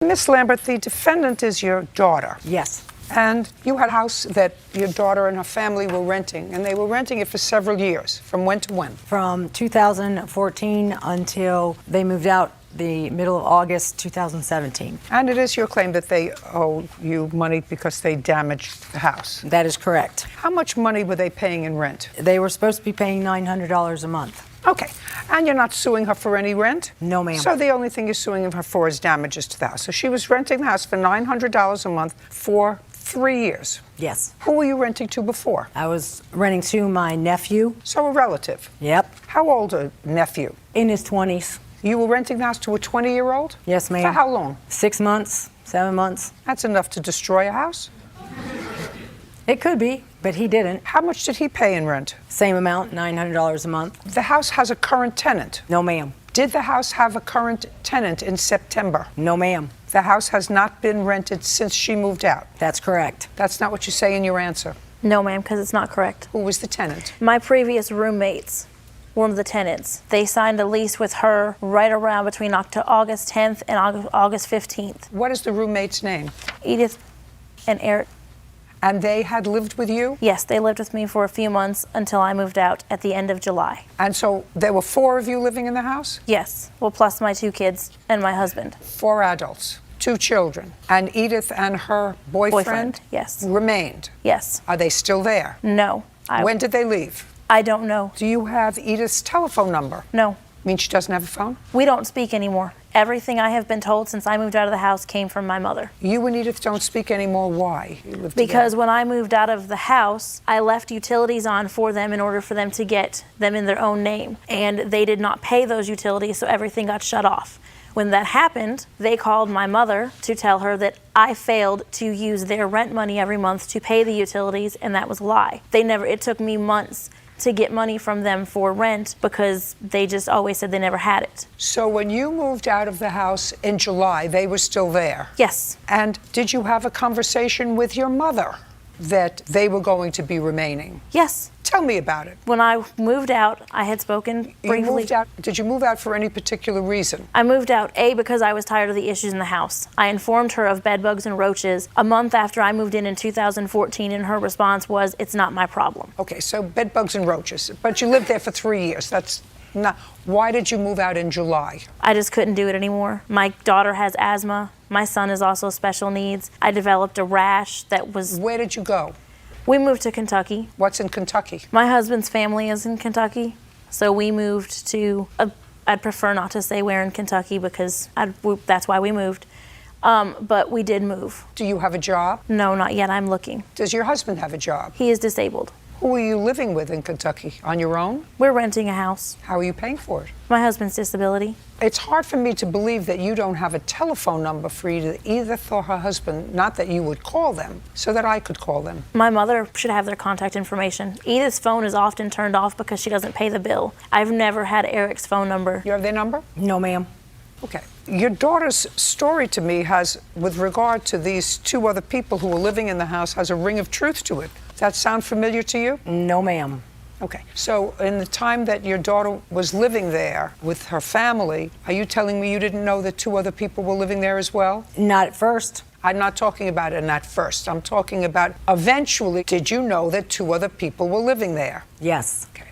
Miss Lambert, the defendant is your daughter. Yes. And you had a house that your daughter and her family were renting, and they were renting it for several years. From when to when? From 2014 until they moved out the middle of August 2017. And it is your claim that they owe you money because they damaged the house. That is correct. How much money were they paying in rent? They were supposed to be paying $900 a month. Okay. And you're not suing her for any rent? No, ma'am. So the only thing you're suing her for is damages to the house. So she was renting the house for $900 a month for 3 years. Yes. Who were you renting to before? I was renting to my nephew. So a relative? Yep. How old a nephew? In his 20s. You were renting the house to a 20-year-old? Yes, ma'am. For how long? 6 months, 7 months. That's enough to destroy a house? It could be, but he didn't. How much did he pay in rent? Same amount, $900 a month. The house has a current tenant. No, ma'am. Did the house have a current tenant in September? No, ma'am. The house has not been rented since she moved out. That's correct. That's not what you say in your answer. No, ma'am, because it's not correct. Who was the tenant? My previous roommates, one of the tenants, they signed a lease with her right around between August 10th and August 15th. What is the roommate's name? Edith and Eric. And they had lived with you? Yes, they lived with me for a few months until I moved out at the end of July. And so there were 4 of you living in the house? Yes, well, plus my 2 kids and my husband. 4 adults, 2 children. And Edith and her boyfriend? Yes. Remained? Yes. Are they still there? No. When did they leave? I don't know. Do you have Edith's telephone number? No. Mean she doesn't have a phone? We don't speak anymore. Everything I have been told since I moved out of the house came from my mother. You and Edith don't speak anymore. Why? You live Because together. when I moved out of the house, I left utilities on for them in order for them to get them in their own name. And they did not pay those utilities, so everything got shut off. When that happened, they called my mother to tell her that I failed to use their rent money every month to pay the utilities, and that was a lie. It took me months to get money from them for rent because they just always said they never had it. So when you moved out of the house in July, they were still there? Yes. And did you have a conversation with your mother that they were going to be remaining? Yes. Tell me about it. When I moved out, I had spoken briefly. You moved out. Did you move out for any particular reason? I moved out, A, because I was tired of the issues in the house. I informed her of bed bugs and roaches a month after I moved in 2014, and her response was, "It's not my problem." Okay, so bed bugs and roaches. But you lived there for 3 years. That's not. Why did you move out in July? I just couldn't do it anymore. My daughter has asthma. My son is also special needs. I developed a rash that was... Where did you go? We moved to Kentucky. What's in Kentucky? My husband's family is in Kentucky, so we moved to, I'd prefer not to say where in Kentucky because that's why we moved, but we did move. Do you have a job? No, not yet, I'm looking. Does your husband have a job? He is disabled. Who are you living with in Kentucky? On your own? We're renting a house. How are you paying for it? My husband's disability. It's hard for me to believe that you don't have a telephone number for Edith or her husband, not that you would call them, so that I could call them. My mother should have their contact information. Edith's phone is often turned off because she doesn't pay the bill. I've never had Eric's phone number. You have their number? No, ma'am. Okay. Your daughter's story to me has, with regard to these 2 other people who were living in the house, has a ring of truth to it. Does that sound familiar to you? No, ma'am. Okay. So in the time that your daughter was living there with her family, are you telling me you didn't know that 2 other people were living there as well? Not at first. I'm not talking about it at first. I'm talking about eventually, did you know that 2 other people were living there? Yes. Okay.